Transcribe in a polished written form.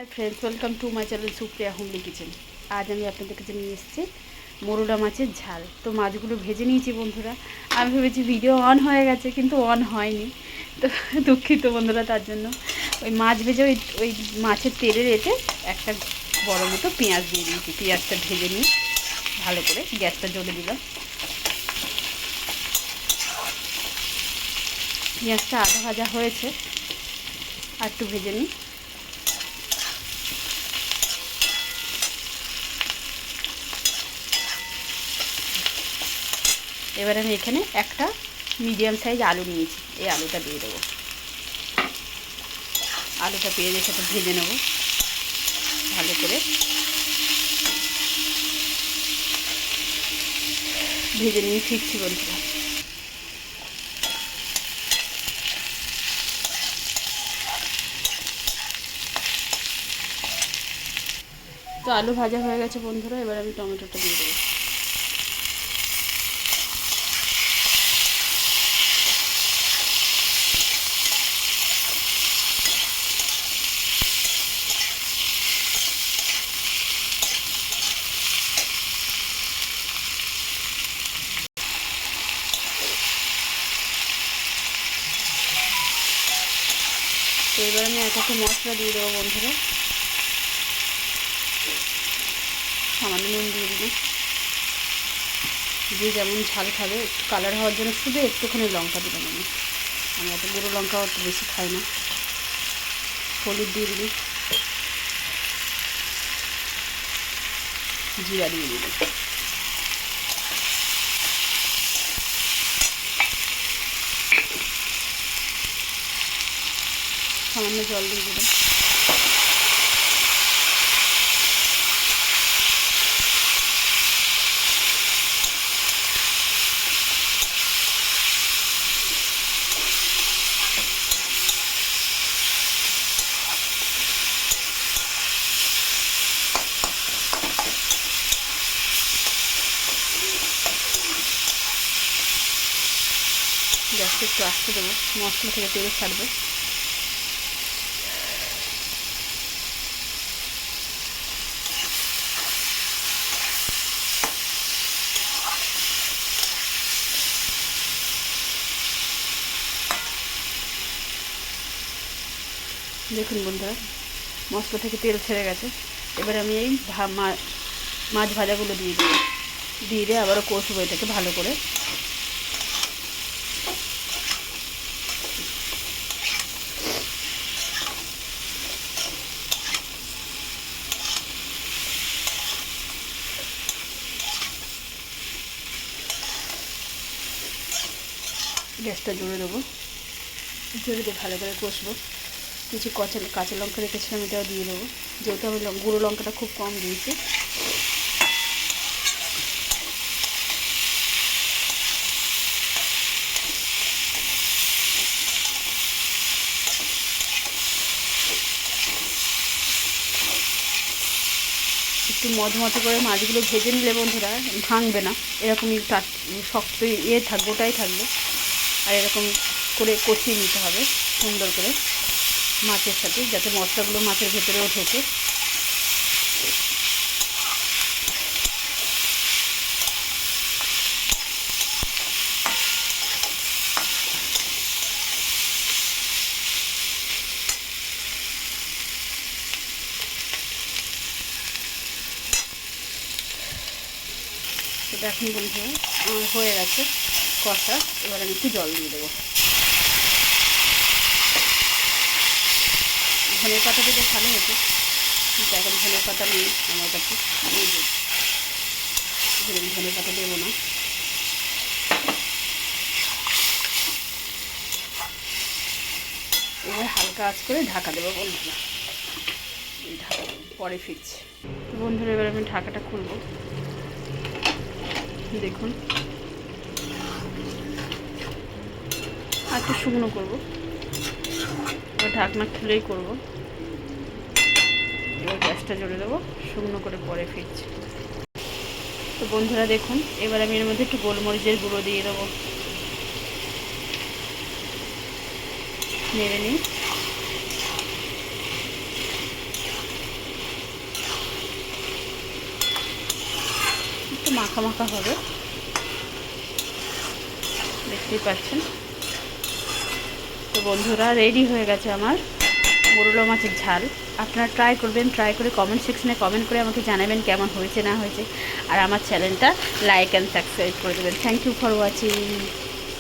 Hi friends, welcome to my channel Supriya homely kitchen. আজ আমি আপনাদের কাছে নিয়ে এসেছি মোরলা মাছের ঝাল। তো মাছগুলো ভেজে নিয়েছি বন্ধুরা। আমি ভেবেছি ভিডিও অন হয়ে গেছে, কিন্তু অন হয়নি। তো দুঃখিত বন্ধুরা তার জন্য। ওই মাছ ভেজে ওই মাছের তেলের এতে একটা বড় মতো পেঁয়াজ দিয়ে দিয়েছি। পেঁয়াজটা ভেজে নিয়ে ভালো করে গ্যাসটা জ্বলে দিলাম। পেঁয়াজটা আধা ভাজা হয়েছে, আর একটু ভেজে নিই। এবার আমি এখানে একটা মিডিয়াম সাইজ আলু নিয়েছি, এই আলুটা দিয়ে দেবো। আলুটা পেঁয়াজের সাথে ভেজে নেব ভালো করে। ভেজে নিয়ে ফিরছি বন্ধুরা। তো আলু ভাজা হয়ে গেছে বন্ধুরা, এবার আমি টমেটোটা দিয়ে দেবো। তো এবার আমি এক একটা মশলা দিয়ে দেবো বন্ধুরা। সামান্য নুন দিয়ে দেবো, যে যেমন ঝাল খাবে। একটু কালার হওয়ার জন্য শুধু একটুখানি লঙ্কা দিলাম আমি এত গুঁড়ো লঙ্কা অত বেশি খাই না। হলুদ দিয়ে দিবি, জিরা দিয়ে দিবি, সামান্য জল দিয়ে দিলাম। গ্যাসটা একটু আস্তে দেবো, মশলা থেকে তেল ছাড়বে। দেখুন বন্ধুরা, মশলা থেকে তেল ছেড়ে গেছে। এবার আমি এই মাছ ভাজাগুলো দিয়ে আবারও কষবো এটাকে ভালো করে। গ্যাসটা জোরে দেবো, জোরে দিয়ে ভালো করে কষবো। কিছু কাঁচা লঙ্কা রেখেছিলাম, এটাও দিয়ে দেবো। যেহেতু আমি গুঁড়ো লঙ্কাটা খুব কম দিয়েছি। একটু মধমতো করে মাছগুলো ভেজে নিলে বন্ধুরা ভাঙবে না, এরকমই শক্ত গোটাই থাকবে। আর এরকম করে কষিয়ে নিতে হবে সুন্দর করে মাছের সাথে, যাতে মশলাগুলো মাছের ভেতরেও ঢোকে। তো দেখুন বন্ধুরা, আমার হয়ে গেছে কষা। এবার আমি একটু জল দিয়ে দেবো। ধনের পাতা দিলে ভালো হতো, কিন্তু এখন ধনের পাতা নেই আমার কাছে। ধনের পাতা দেবো না। এবার হালকা আঁচ করে ঢাকা দেবো বন্ধুরা। ঢাকা পরে ফিরছি বন্ধুরা। এবার আমি ঢাকাটা খুলবো। দেখুন, আর একটু শুকনো করবো, এবার ঢাকনা খুলেই করবো। এবার গ্যাসটা জোরে দেবো, শুকনো করে পরে ফিরছি। তো বন্ধুরা দেখুন, এবার আমি এর মধ্যে একটু গোলমরিচের গুঁড়ো দিয়ে দেবো। নেড়ে নিই। মাখা মাখা হবে, দেখতেই পাচ্ছেন। তো বন্ধুরা রেডি হয়ে গেছে আমার মোরলা মাছের ঝাল। আপনারা ট্রাই করবেন, ট্রাই করে কমেন্ট সেকশনে কমেন্ট করে আমাকে জানাবেন কেমন হয়েছে না হয়েছে। আর আমার চ্যানেলটা লাইক অ্যান্ড সাবস্ক্রাইব করে দেবেন। Thank you for watching.